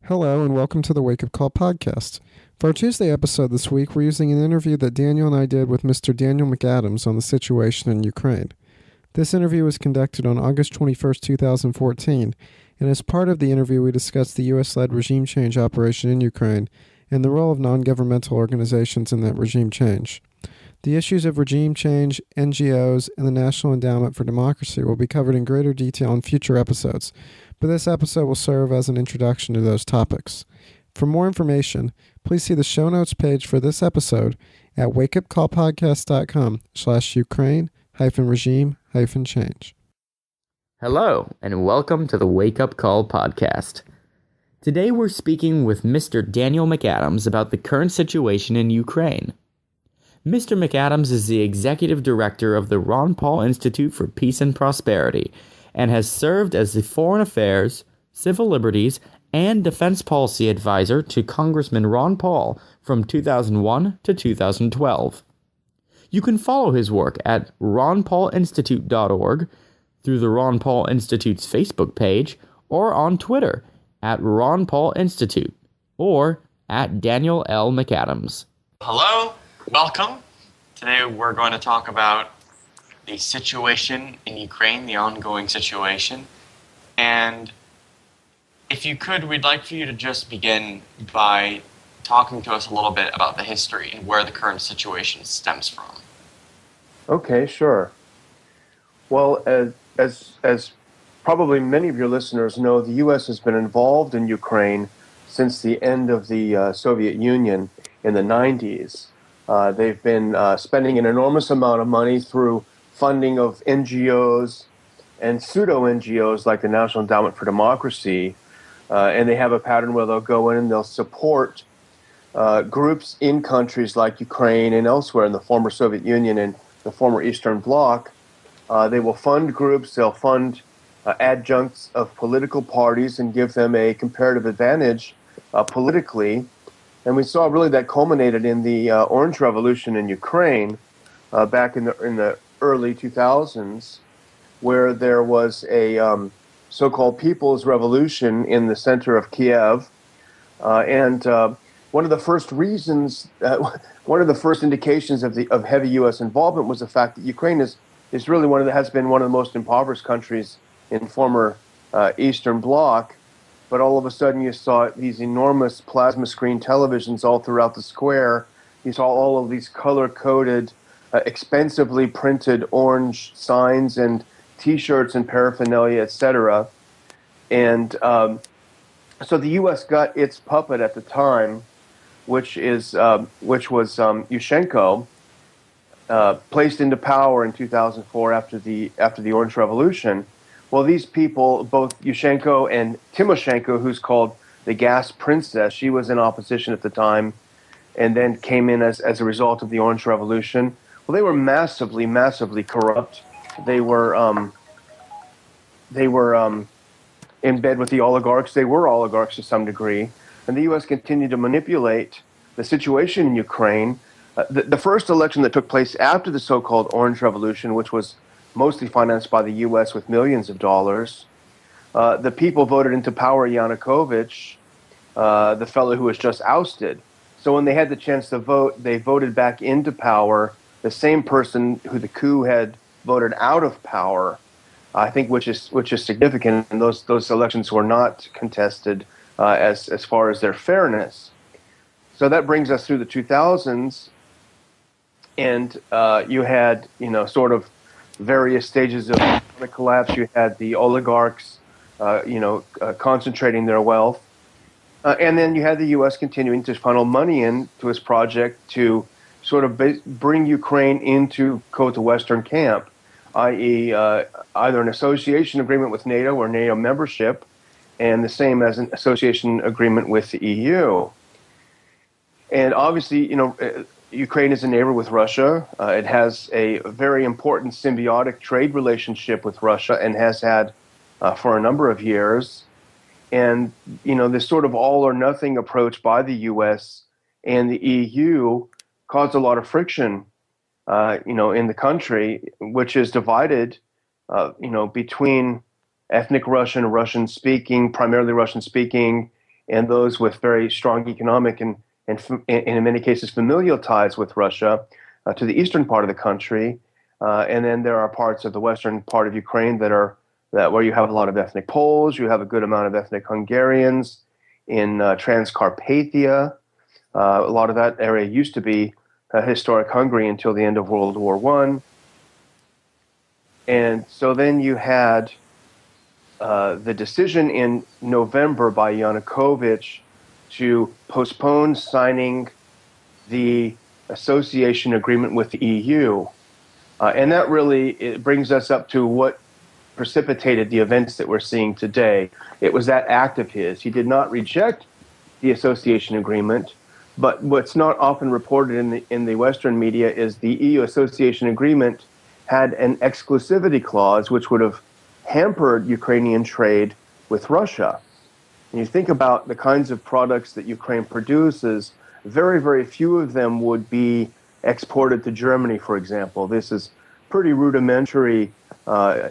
Hello, and welcome to the Wake Up Call podcast. For our Tuesday episode this week, we're using an interview that Daniel and I did with Mr. Daniel McAdams on the situation in Ukraine. This interview was conducted on August 21st, 2014, and as part of the interview, we discussed the U.S.-led regime change operation in Ukraine and the role of non-governmental organizations in that regime change. The issues of regime change, NGOs, and the National Endowment for Democracy will be covered in greater detail in future episodes, but this episode will serve as an introduction to those topics. For more information, please see the show notes page for this episode at wakeupcallpodcast.com/Ukraine-regime-change. Hello, and welcome to the Wake Up Call podcast. Today we're speaking with Mr. Daniel McAdams about the current situation in Ukraine. Mr. McAdams is the executive director of the Ron Paul Institute for Peace and Prosperity and has served as the Foreign Affairs, Civil Liberties, and Defense Policy Advisor to Congressman Ron Paul from 2001 to 2012. You can follow his work at ronpaulinstitute.org, through the Ron Paul Institute's Facebook page, or on Twitter at Ron Paul Institute, or at Daniel L. McAdams. Hello, welcome. Today we're going to talk about the situation in Ukraine, the ongoing situation. And if you could, we'd like for you to just begin by talking to us a little bit about the history and where the current situation stems from. Okay, sure. Well, as probably many of your listeners know, the U.S. has been involved in Ukraine since the end of the Soviet Union in the 90s. They've been spending an enormous amount of money through funding of NGOs and pseudo-NGOs like the National Endowment for Democracy, and they have a pattern where they'll go in and they'll support groups in countries like Ukraine and elsewhere in the former Soviet Union and the former Eastern Bloc. They will fund groups, they'll fund adjuncts of political parties and give them a comparative advantage politically. And we saw really that culminated in the Orange Revolution in Ukraine back in the early 2000s, where there was a so-called People's Revolution in the center of Kiev. And one of the first reasons, one of the first indications of heavy U.S. involvement was the fact that Ukraine is really has been one of the most impoverished countries in former Eastern Bloc. But all of a sudden you saw these enormous plasma screen televisions all throughout the square. You saw all of these color-coded, expensively printed orange signs and T-shirts and paraphernalia, etc. And so the U.S. got its puppet at the time, which was Yushchenko, placed into power in 2004 after the Orange Revolution. Well, these people, both Yushchenko and Tymoshenko, who's called the Gas Princess, she was in opposition at the time, and then came in as a result of the Orange Revolution. Well, they were massively, massively corrupt. They were in bed with the oligarchs. They were oligarchs to some degree, and the U.S. continued to manipulate the situation in Ukraine. The first election that took place after the so-called Orange Revolution, which was mostly financed by the U.S. with millions of dollars, the people voted into power Yanukovych, the fellow who was just ousted. So when they had the chance to vote, they voted back into power the same person who the coup had voted out of power, I think, which is significant. And those elections were not contested as far as their fairness. So that brings us through the 2000s, and you had sort of various stages of economic collapse. You had the oligarchs, concentrating their wealth. And then you had the U.S. continuing to funnel money into its project to sort of bring Ukraine into, quote, the Western camp, i.e. Either an association agreement with NATO or NATO membership, and the same as an association agreement with the EU. And obviously, Ukraine is a neighbor with Russia. It has a very important symbiotic trade relationship with Russia and has had for a number of years. And, this sort of all or nothing approach by the U.S. and the EU caused a lot of friction, in the country, which is divided, between ethnic Russian, Russian-speaking, primarily Russian-speaking, and those with very strong economic and in many cases familial ties with Russia to the eastern part of the country. And then there are parts of the western part of Ukraine that where you have a lot of ethnic Poles, you have a good amount of ethnic Hungarians in Transcarpathia. A lot of that area used to be historic Hungary until the end of World War I. And so then you had the decision in November by Yanukovych to postpone signing the association agreement with the EU. And that really it brings us up to what precipitated the events that we're seeing today. It was that act of his. He did not reject the association agreement, but what's not often reported in the Western media is the EU association agreement had an exclusivity clause which would have hampered Ukrainian trade with Russia. And you think about the kinds of products that Ukraine produces, very, very few of them would be exported to Germany, for example. This is pretty rudimentary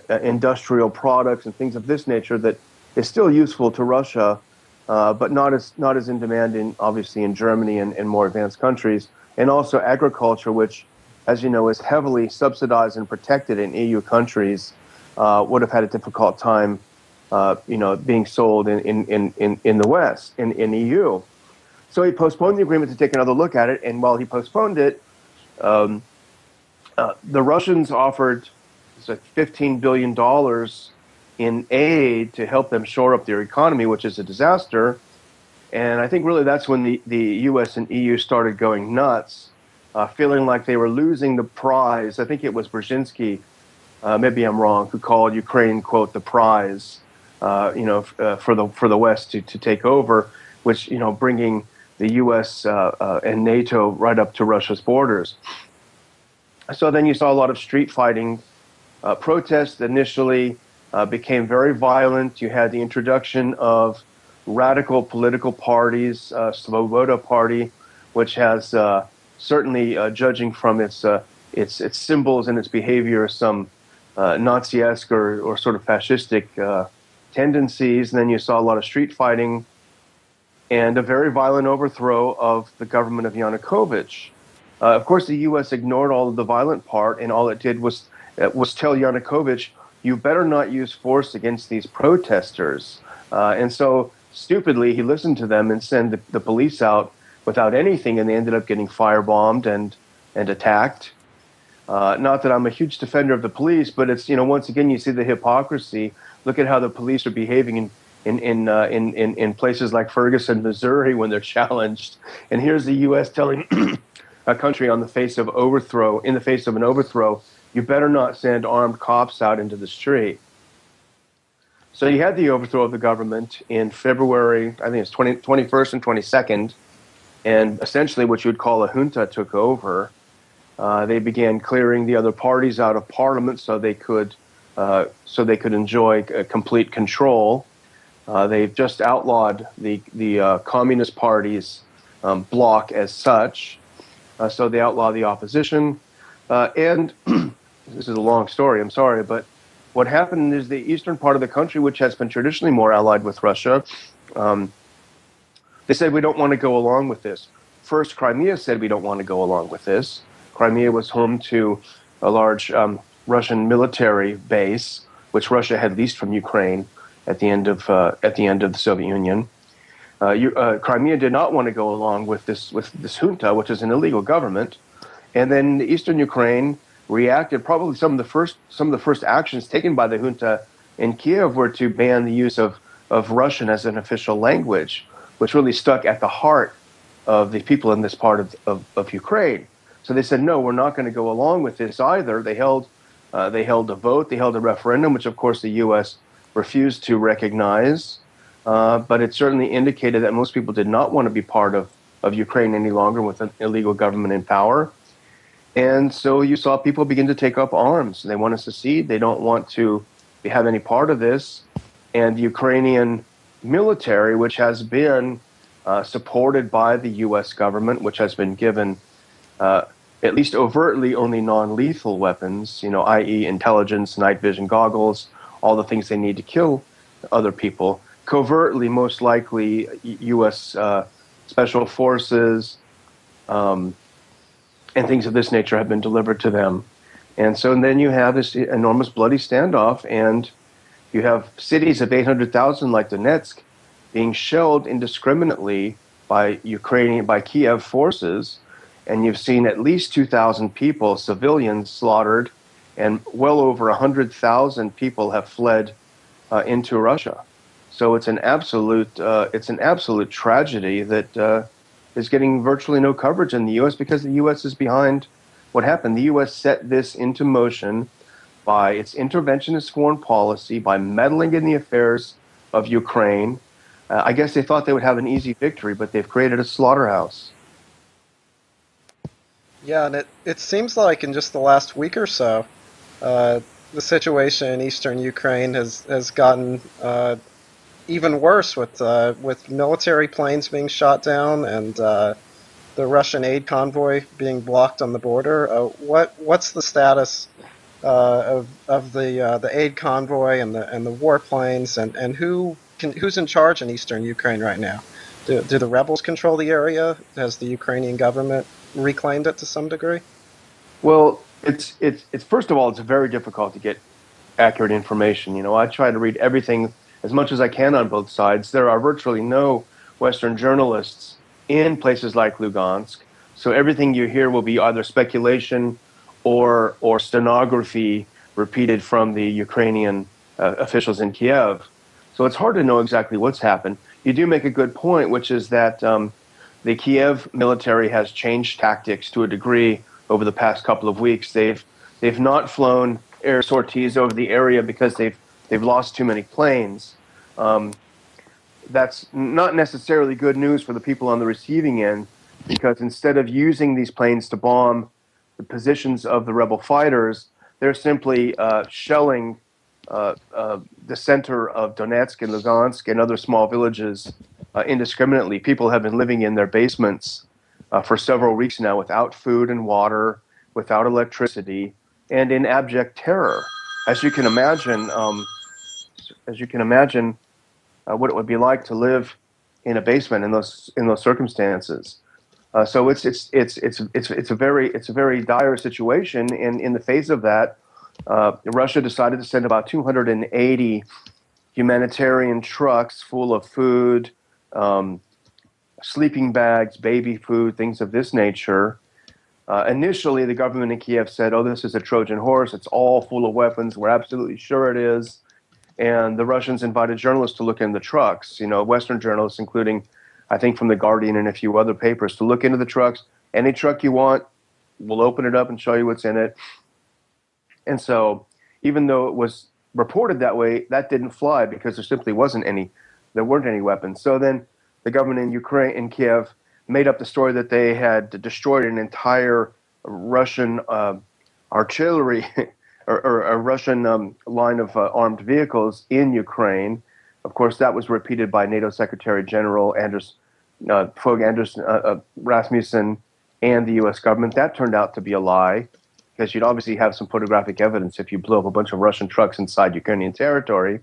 industrial products and things of this nature that is still useful to Russia, but not as in demand obviously in Germany and more advanced countries. And also agriculture, which, as you know, is heavily subsidized and protected in EU countries, would have had a difficult time, being sold in the West, in EU. So he postponed the agreement to take another look at it, and while he postponed it, the Russians offered $15 billion in aid to help them shore up their economy, which is a disaster. And I think really that's when the U.S. and EU started going nuts, feeling like they were losing the prize. I think it was Brzezinski, maybe I'm wrong, who called Ukraine, quote, the prize, for the West to take over, which, bringing the U.S. And NATO right up to Russia's borders. So then you saw a lot of street fighting. Protests initially became very violent. You had the introduction of radical political parties, Svoboda Party, which has certainly, judging from its symbols and its behavior, some Nazi-esque or sort of fascistic tendencies. And then you saw a lot of street fighting and a very violent overthrow of the government of Yanukovych. Of course, the U.S. ignored all of the violent part, and all it did was tell Yanukovych, you better not use force against these protesters. And so, stupidly, he listened to them and sent the police out without anything, and they ended up getting firebombed and attacked. Not that I'm a huge defender of the police, but it's, once again, you see the hypocrisy. Look at how the police are behaving in places like Ferguson, Missouri, when they're challenged. And here's the U.S. telling a country in the face of an overthrow, you better not send armed cops out into the street. So you had the overthrow of the government in February, I think it's 21st and 22nd, and essentially what you would call a junta took over. They began clearing the other parties out of parliament so they could enjoy complete control. They've just outlawed the Communist Party's bloc as such. So they outlaw the opposition. And this is a long story, I'm sorry, but what happened is the eastern part of the country, which has been traditionally more allied with Russia, they said, we don't want to go along with this. First, Crimea said, we don't want to go along with this. Crimea was home to a large Russian military base, which Russia had leased from Ukraine at the end of the Soviet Union. Crimea did not want to go along with this junta, which is an illegal government, and then eastern Ukraine reacted. Probably some of the first actions taken by the junta in Kiev were to ban the use of Russian as an official language, which really stuck at the heart of the people in this part of Ukraine. So they said, no, we're not going to go along with this either. They held a vote, they held a referendum, which of course the U.S. refused to recognize. But it certainly indicated that most people did not want to be part of Ukraine any longer with an illegal government in power. And so you saw people begin to take up arms. They want to secede. They don't want to have any part of this. And the Ukrainian military, which has been supported by the U.S. government, which has been given at least overtly only non-lethal weapons, i.e. intelligence, night vision goggles, all the things they need to kill other people, covertly, most likely, U.S. Special Forces and things of this nature have been delivered to them. And so then you have this enormous bloody standoff, and you have cities of 800,000 like Donetsk being shelled indiscriminately by Kiev forces, and you've seen at least 2,000 people, civilians, slaughtered, and well over 100,000 people have fled into Russia. So it's an absolute tragedy that is getting virtually no coverage in the U.S. because the U.S. is behind what happened. The U.S. set this into motion by its interventionist foreign policy, by meddling in the affairs of Ukraine. I guess they thought they would have an easy victory, but they've created a slaughterhouse. Yeah, and it seems like in just the last week or so, the situation in eastern Ukraine has gotten even worse with military planes being shot down and the Russian aid convoy being blocked on the border. What's the status of the aid convoy and the warplanes and who's in charge in eastern Ukraine right now? Do the rebels control the area? Has the Ukrainian government reclaimed it to some degree? Well, it's first of all, it's very difficult to get accurate information. You know, I try to read everything as much as I can on both sides. There are virtually no Western journalists in places like Lugansk, so everything you hear will be either speculation or stenography repeated from the Ukrainian officials in Kiev. So it's hard to know exactly what's happened. You do make a good point, which is that the Kiev military has changed tactics to a degree over the past couple of weeks. They've not flown air sorties over the area because they've lost too many planes. That's not necessarily good news for the people on the receiving end, because instead of using these planes to bomb the positions of the rebel fighters, they're simply shelling the center of Donetsk and Lugansk and other small villages indiscriminately. People have been living in their basements for several weeks now without food and water, without electricity, and in abject terror. As you can imagine, what it would be like to live in a basement in those circumstances. So it's a very dire situation, and in the face of that, Russia decided to send about 280 humanitarian trucks full of food, sleeping bags, baby food, things of this nature. Initially, the government in Kiev said, "Oh, this is a Trojan horse. It's all full of weapons. We're absolutely sure it is." And the Russians invited journalists to look in the trucks, Western journalists, including, I think, from The Guardian and a few other papers, to look into the trucks. Any truck you want, we'll open it up and show you what's in it. And so, even though it was reported that way, that didn't fly because there weren't any weapons. So then the government in Ukraine, in Kiev, made up the story that they had destroyed an entire Russian artillery or a Russian line of armed vehicles in Ukraine. Of course, that was repeated by NATO Secretary General Fogh Rasmussen and the U.S. government. That turned out to be a lie, because you'd obviously have some photographic evidence if you blew up a bunch of Russian trucks inside Ukrainian territory.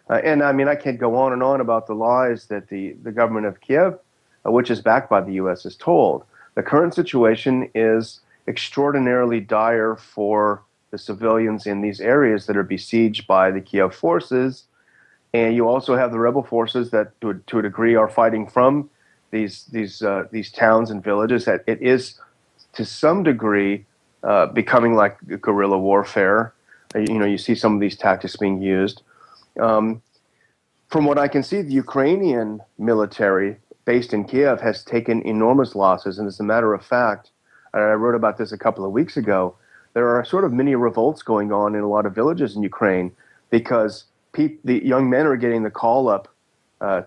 And I mean, I can't go on and on about the lies that the government of Kiev, which is backed by the U.S., is told. The current situation is extraordinarily dire for the civilians in these areas that are besieged by the Kiev forces. And you also have the rebel forces that, to a degree, are fighting from these towns and villages. That it is, to some degree, becoming like guerrilla warfare. You see some of these tactics being used. From what I can see, the Ukrainian military based in Kiev has taken enormous losses. And as a matter of fact, and I wrote about this a couple of weeks ago, there are sort of mini revolts going on in a lot of villages in Ukraine because the young men are getting the call up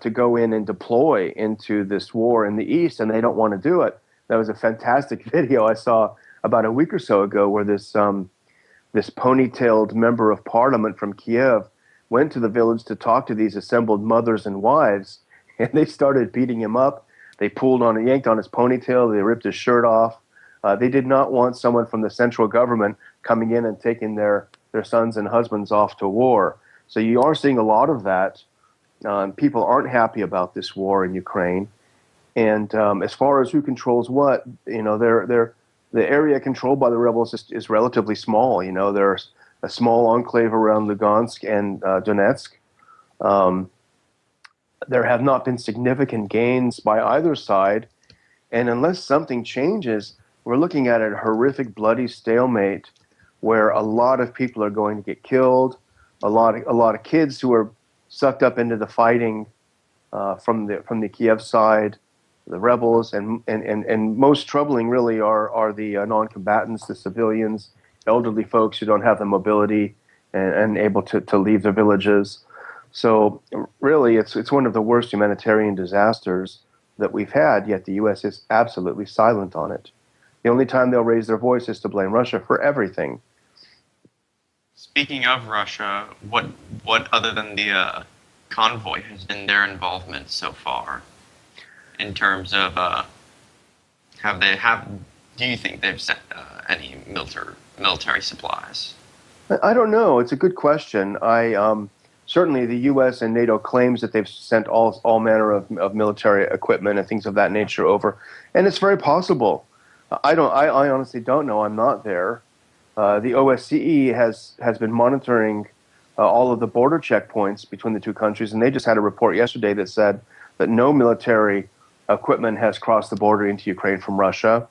to go in and deploy into this war in the east, and they don't want to do it. That was a fantastic video I saw about a week or so ago where this ponytailed member of parliament from Kiev went to the village to talk to these assembled mothers and wives, and they started beating him up. They yanked on his ponytail. They ripped his shirt off. They did not want someone from the central government coming in and taking their sons and husbands off to war. So you are seeing a lot of that. People aren't happy about this war in Ukraine. And as far as who controls what, the area controlled by the rebels is relatively small. There's a small enclave around Lugansk and Donetsk. Um, there have not been significant gains by either side. And unless something changes, we're looking at a horrific, bloody stalemate where a lot of people are going to get killed, a lot of kids who are sucked up into the fighting from the Kiev side, the rebels, and most troubling really are the non-combatants, the civilians, elderly folks who don't have the mobility and able to leave their villages. So really, it's one of the worst humanitarian disasters that we've had, yet the U.S. is absolutely silent on it. The only time they'll raise their voice is to blame Russia for everything. Speaking of Russia, what other than the convoy has been their involvement so far in terms of do you think they've sent any military supplies? I don't know. It's a good question. Certainly the U.S. and NATO claims that they've sent all manner of military equipment and things of that nature over, and it's very possible. I honestly don't know. I'm not there. The OSCE has been monitoring all of the border checkpoints between the two countries, and they just had a report yesterday that said that no military equipment has crossed the border into Ukraine from Russia.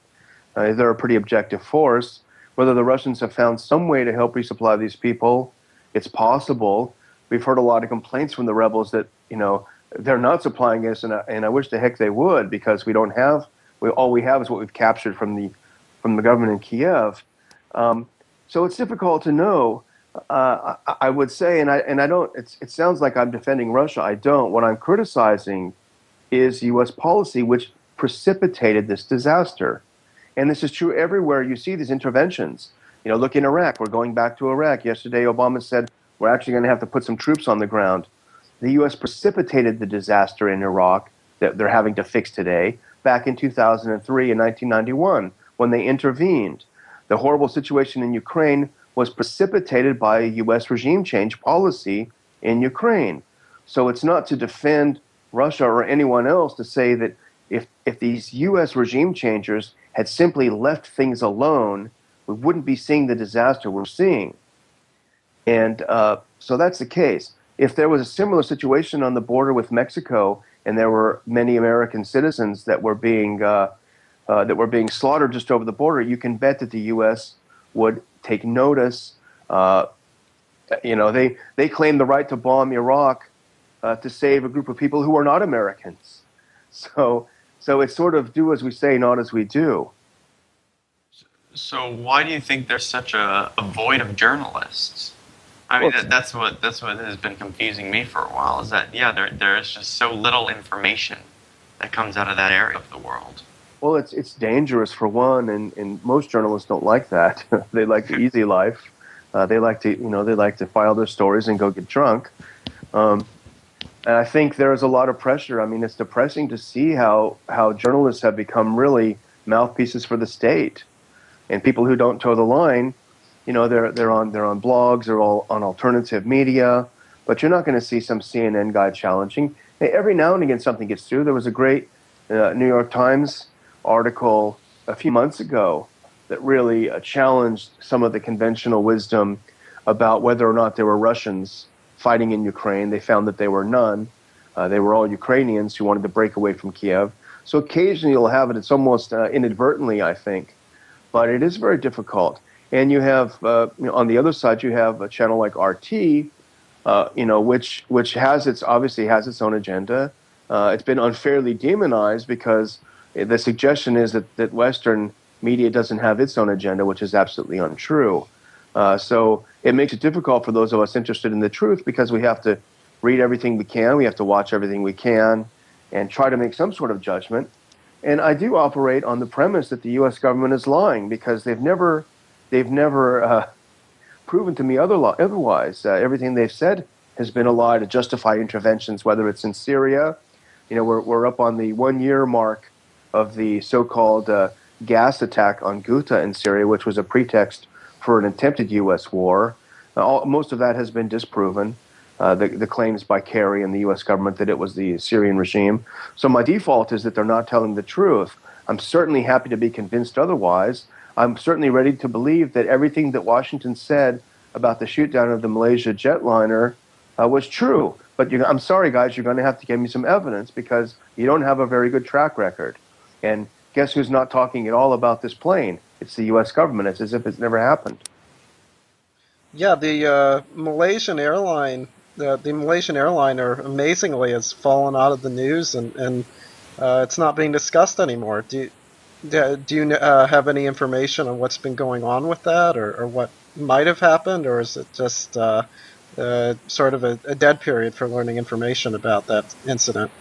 They're a pretty objective force. Whether the Russians have found some way to help resupply these people, it's possible. We've heard a lot of complaints from the rebels that they're not supplying us, and I wish the heck they would, because we don't have. All we have is what we've captured from the government in Kiev. So it's difficult to know. I would say, and I don't. It sounds like I'm defending Russia. I don't. What I'm criticizing is U.S. policy, which precipitated this disaster. And this is true everywhere you see these interventions. Look in Iraq. We're going back to Iraq. Yesterday, Obama said we're actually going to have to put some troops on the ground. The U.S. precipitated the disaster in Iraq that they're having to fix today back in 2003 and 1991 when they intervened. The horrible situation in Ukraine was precipitated by a U.S. regime change policy in Ukraine. So it's not to defend Russia or anyone else to say that if these U.S. regime changers had simply left things alone, we wouldn't be seeing the disaster we're seeing. And so that's the case. If there was a similar situation on the border with Mexico and there were many American citizens that were being slaughtered just over the border, you can bet that the U.S. would take notice. They claim the right to bomb Iraq to save a group of people who are not Americans. So it's sort of do as we say, not as we do. So why do you think there's such a void of journalists? I mean, that's what has been confusing me for a while. Is that there is just so little information that comes out of that area of the world. Well, it's dangerous for one, and most journalists don't like that. They like the easy life. They like to file their stories and go get drunk. And I think there is a lot of pressure. I mean, it's depressing to see how journalists have become really mouthpieces for the state, and people who don't toe the line. They're on blogs, they're all on alternative media, but you're not going to see some CNN guy challenging. Every now and again, something gets through. There was a great New York Times article a few months ago that really challenged some of the conventional wisdom about whether or not there were Russians fighting in Ukraine. They found that there were none. They were all Ukrainians who wanted to break away from Kiev. So occasionally you'll have it. It's almost inadvertently, I think, but it is very difficult. And you have, on the other side, you have a channel like RT, which obviously has its own agenda. It's been unfairly demonized because the suggestion is that Western media doesn't have its own agenda, which is absolutely untrue. So it makes it difficult for those of us interested in the truth because we have to read everything we can, we have to watch everything we can, and try to make some sort of judgment. And I do operate on the premise that the U.S. government is lying because they've never proven to me otherwise. Everything they've said has been a lie to justify interventions, whether it's in Syria. We're up on the 1-year mark of the so-called gas attack on Ghouta in Syria, which was a pretext for an attempted U.S. war. Most of that has been disproven. the claims by Kerry and the U.S. government that it was the Syrian regime. So my default is that they're not telling the truth. I'm certainly happy to be convinced otherwise. I'm certainly ready to believe that everything that Washington said about the shootdown of the Malaysia jetliner was true. But I'm sorry, guys, you're going to have to give me some evidence because you don't have a very good track record. And guess who's not talking at all about this plane? It's the U.S. government. It's as if it's never happened. Yeah, the Malaysian airline, the Malaysian airliner, amazingly, has fallen out of the news, and it's not being discussed anymore. Do you have any information on what's been going on with that, or what might have happened, or is it just sort of a dead period for learning information about that incident?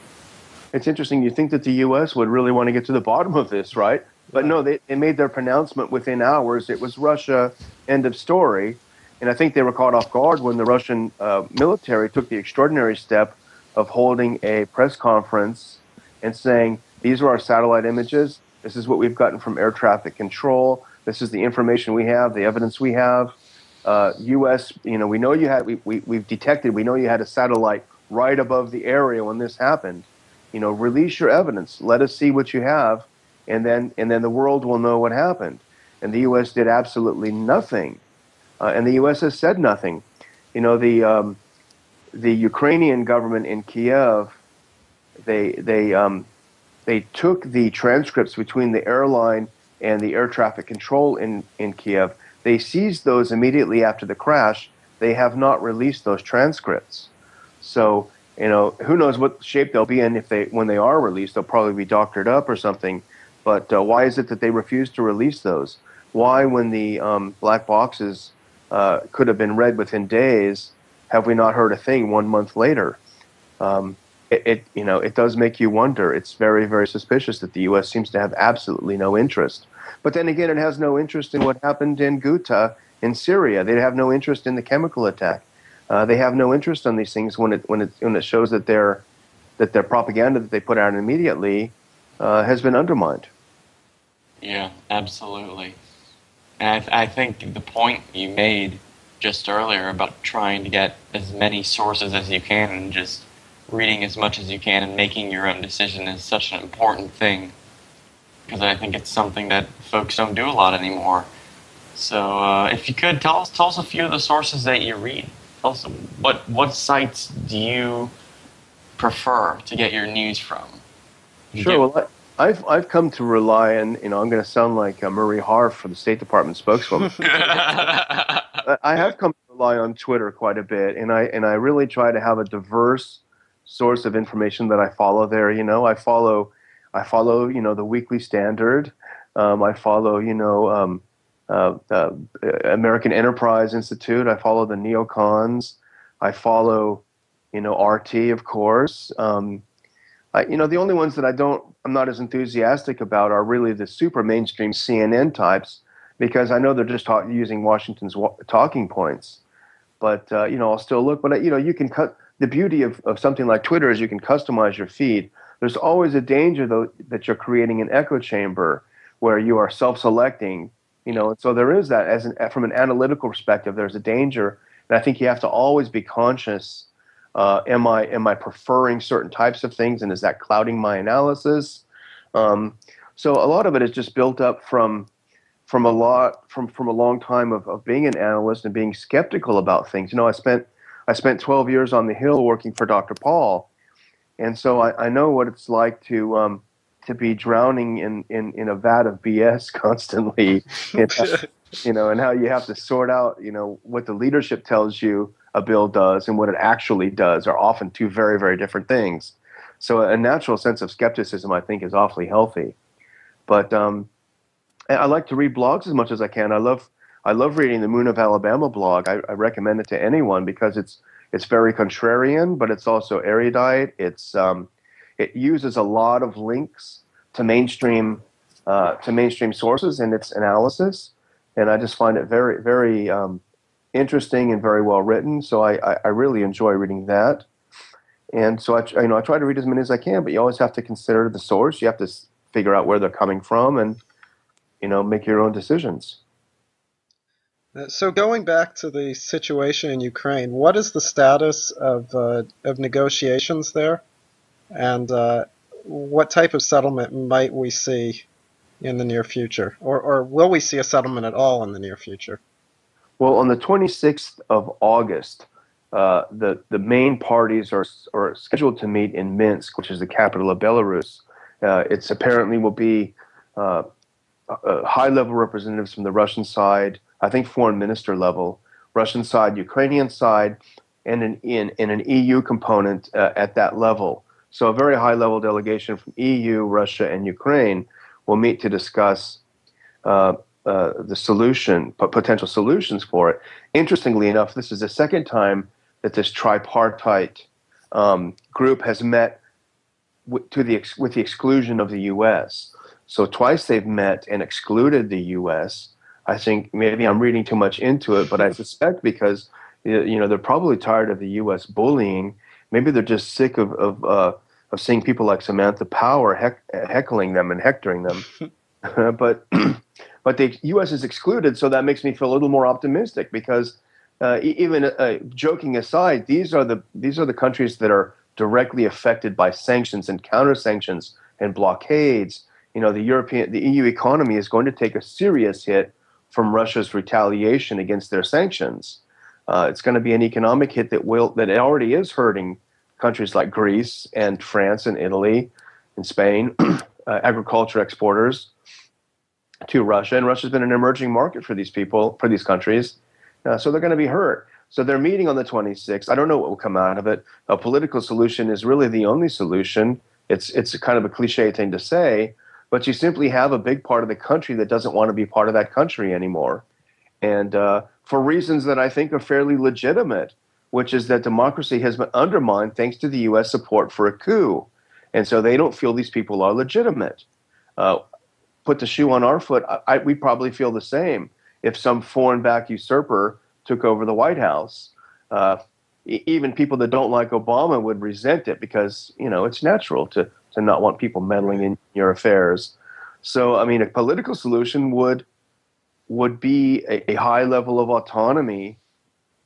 It's interesting. You think that the U.S. would really want to get to the bottom of this, right? But no, they made their pronouncement within hours. It was Russia, end of story. And I think they were caught off guard when the Russian military took the extraordinary step of holding a press conference and saying, these are our satellite images. This is what we've gotten from air traffic control. This is the information we have, the evidence we have. U.S., we know you had, we've detected, we know you had a satellite right above the area when this happened. Release your evidence. Let us see what you have, and then the world will know what happened. And the U.S. did absolutely nothing, and the U.S. has said nothing. The Ukrainian government in Kiev, they took the transcripts between the airline and the air traffic control in Kiev. They seized those immediately after the crash. They have not released those transcripts. So, who knows what shape they'll be in when they are released. They'll probably be doctored up or something. But why is it that they refuse to release those? Why, when the black boxes could have been read within days, have we not heard a thing 1 month later? It does make you wonder. It's very, very suspicious that the U.S. seems to have absolutely no interest. But then again, it has no interest in what happened in Ghouta in Syria. They have no interest in the chemical attack. They have no interest on these things when it shows that their propaganda that they put out immediately has been undermined. Yeah, absolutely. And I think the point you made just earlier about trying to get as many sources as you can and just reading as much as you can and making your own decision is such an important thing, because I think it's something that folks don't do a lot anymore. So if you could, tell us a few of the sources that you read. Tell us what sites do you prefer to get your news from? Sure. Well, I've come to rely on, I'm going to sound like Marie Harf for the State Department spokeswoman. I have come to rely on Twitter quite a bit, and I really try to have a diverse source of information that I follow there. I follow the Weekly Standard. I follow American Enterprise Institute. I follow the neocons. I follow RT, of course. The only ones that I'm not as enthusiastic about are really the super mainstream CNN types, because I know they're just using Washington's talking points. But I'll still look. But you can cut. The beauty of something like Twitter is you can customize your feed. There's always a danger, though, that you're creating an echo chamber where you are self-selecting. And so there is that. From an analytical perspective, there's a danger, and I think you have to always be conscious. Am I preferring certain types of things, and is that clouding my analysis? So a lot of it is just built up from a long time of being an analyst and being skeptical about things. I spent 12 years on the Hill working for Dr. Paul, and so I know what it's like to be drowning in a vat of BS constantly, and how you have to sort out what the leadership tells you a bill does and what it actually does are often two very, very different things. So a natural sense of skepticism, I think, is awfully healthy. But I like to read blogs as much as I can. I love reading the Moon of Alabama blog. I recommend it to anyone because it's very contrarian, but it's also erudite. It uses a lot of links to mainstream sources in its analysis, and I just find it very, very interesting and very well written. So I really enjoy reading that. And so I try to read as many as I can, but you always have to consider the source. You have to figure out where they're coming from and make your own decisions. So going back to the situation in Ukraine, what is the status of negotiations there, and what type of settlement might we see in the near future, or will we see a settlement at all in the near future? Well, on the 26th of August, the main parties are scheduled to meet in Minsk, which is the capital of Belarus. It's apparently will be high-level representatives from the Russian side, I think foreign minister level, Russian side, Ukrainian side, and an EU component at that level. So a very high-level delegation from EU, Russia, and Ukraine will meet to discuss potential solutions for it. Interestingly enough, this is the second time that this tripartite group has met with the exclusion of the U.S. So twice they've met and excluded the U.S. I think maybe I'm reading too much into it, but I suspect because they're probably tired of the U.S. bullying. Maybe they're just sick of seeing people like Samantha Power heckling them and hectoring them. But the U.S. is excluded, so that makes me feel a little more optimistic because even joking aside, these are the countries that are directly affected by sanctions and counter sanctions and blockades. The EU economy is going to take a serious hit from Russia's retaliation against their sanctions. It's going to be an economic hit that it already is hurting countries like Greece and France and Italy and Spain, agriculture exporters to Russia, and Russia's been an emerging market for these countries, so they're going to be hurt. So they're meeting on the 26th. I don't know what will come out of it. A political solution is really the only solution. It's kind of a cliche thing to say, but you simply have a big part of the country that doesn't want to be part of that country anymore, and for reasons that I think are fairly legitimate, which is that democracy has been undermined thanks to the U.S. support for a coup, and so they don't feel these people are legitimate. Put the shoe on our foot, we probably feel the same if some foreign-backed usurper took over the White House. Even people that don't like Obama would resent it because, it's natural to not want people meddling in your affairs. So, I mean, a political solution would be a high level of autonomy,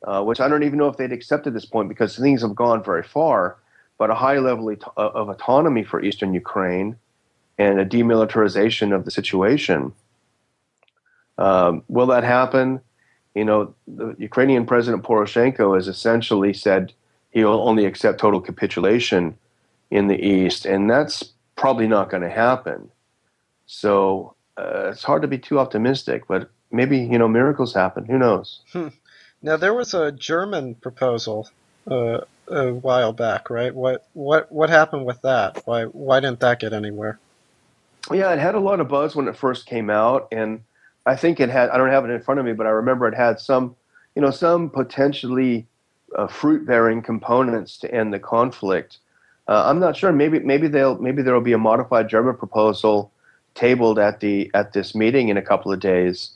which I don't even know if they'd accept at this point because things have gone very far, but a high level of autonomy for Eastern Ukraine and a demilitarization of the situation. Will that happen? The Ukrainian President Poroshenko has essentially said he will only accept total capitulation in the East, and that's probably not going to happen. So it's hard to be too optimistic, but maybe, miracles happen. Who knows? Now, there was a German proposal a while back, right? What happened with that? Why didn't that get anywhere? Yeah, it had a lot of buzz when it first came out, and I think it had, I don't have it in front of me, but I remember it had some potentially fruit-bearing components to end the conflict. I'm not sure. Maybe there will be a modified German proposal tabled at this meeting in a couple of days.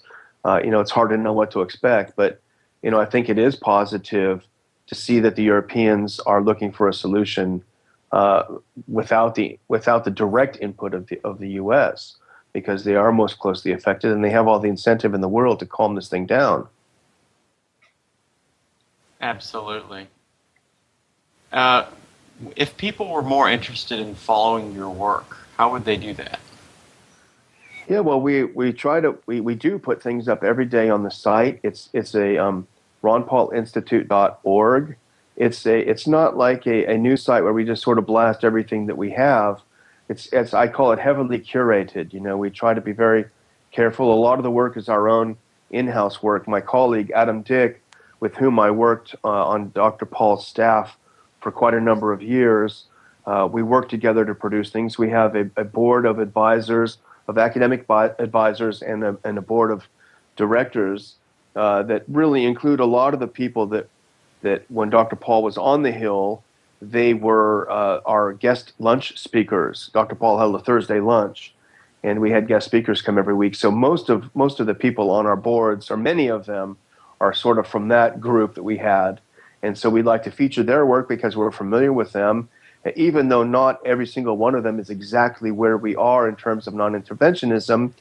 It's hard to know what to expect, but I think it is positive to see that the Europeans are looking for a solution without the direct input of the U.S. because they are most closely affected and they have all the incentive in the world to calm this thing down. Absolutely. If people were more interested in following your work, how would they do that? Yeah, well, we do put things up every day on the site. It's a ronpaulinstitute.org. It's not like a news site where we just sort of blast everything that we have. It's I call it heavily curated. We try to be very careful. A lot of the work is our own in-house work. My colleague Adam Dick, with whom I worked on Dr. Paul's staff for quite a number of years, we work together to produce things. We have a board of advisors, of academic advisors, and a board of directors that really include a lot of the people that when Dr. Paul was on the Hill, they were our guest lunch speakers. Dr. Paul held a Thursday lunch, and we had guest speakers come every week. So most of the people on our boards, or many of them, are sort of from that group that we had. And so we'd like to feature their work because we're familiar with them. even though not every single one of them is exactly where we are in terms of non-interventionism,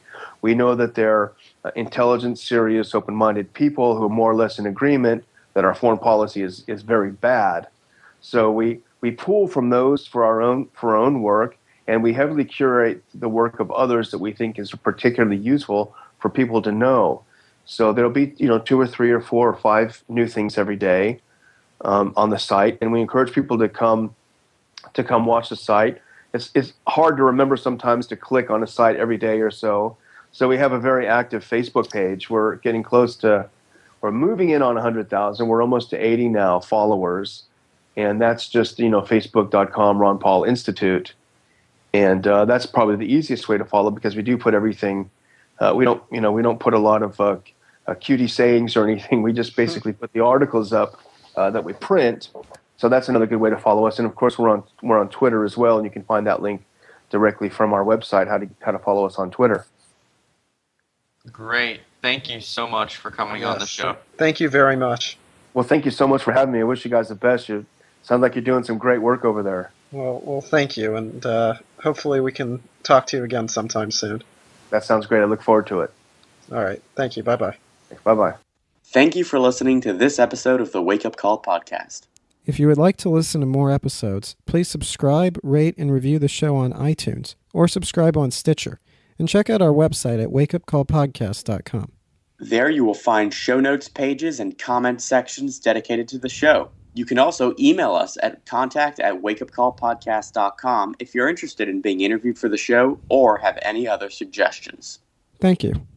we know that they're intelligent, serious, open-minded people who are more or less in agreement that our foreign policy is very bad. So we pull from those for our own work, and we heavily curate the work of others that we think is particularly useful for people to know. So there'll be 2 or 3 or 4 or 5 new things every day on the site, and we encourage people to come watch the site. It's hard to remember sometimes to click on a site every day or so. So we have a very active Facebook page. We're moving in on 100,000. We're almost to 80 now followers, and that's just Facebook.com Ron Paul Institute, and that's probably the easiest way to follow because we do put everything. We don't put a lot of cutie sayings or anything. We just basically put the articles up that we print. So that's another good way to follow us. And of course, we're on Twitter as well, and you can find that link directly from our website. How to follow us on Twitter. Great. Thank you so much for coming on the show. Thank you very much. Well, thank you so much for having me. I wish you guys the best. You sound like you're doing some great work over there. Well, thank you, and hopefully we can talk to you again sometime soon. That sounds great. I look forward to it. All right. Thank you. Bye-bye. Bye-bye. Thank you for listening to this episode of the Wake Up Call podcast. If you would like to listen to more episodes, please subscribe, rate, and review the show on iTunes, or subscribe on Stitcher, and check out our website at wakeupcallpodcast.com. There you will find show notes pages and comment sections dedicated to the show. You can also email us at contact@wakeupcallpodcast.com if you're interested in being interviewed for the show or have any other suggestions. Thank you.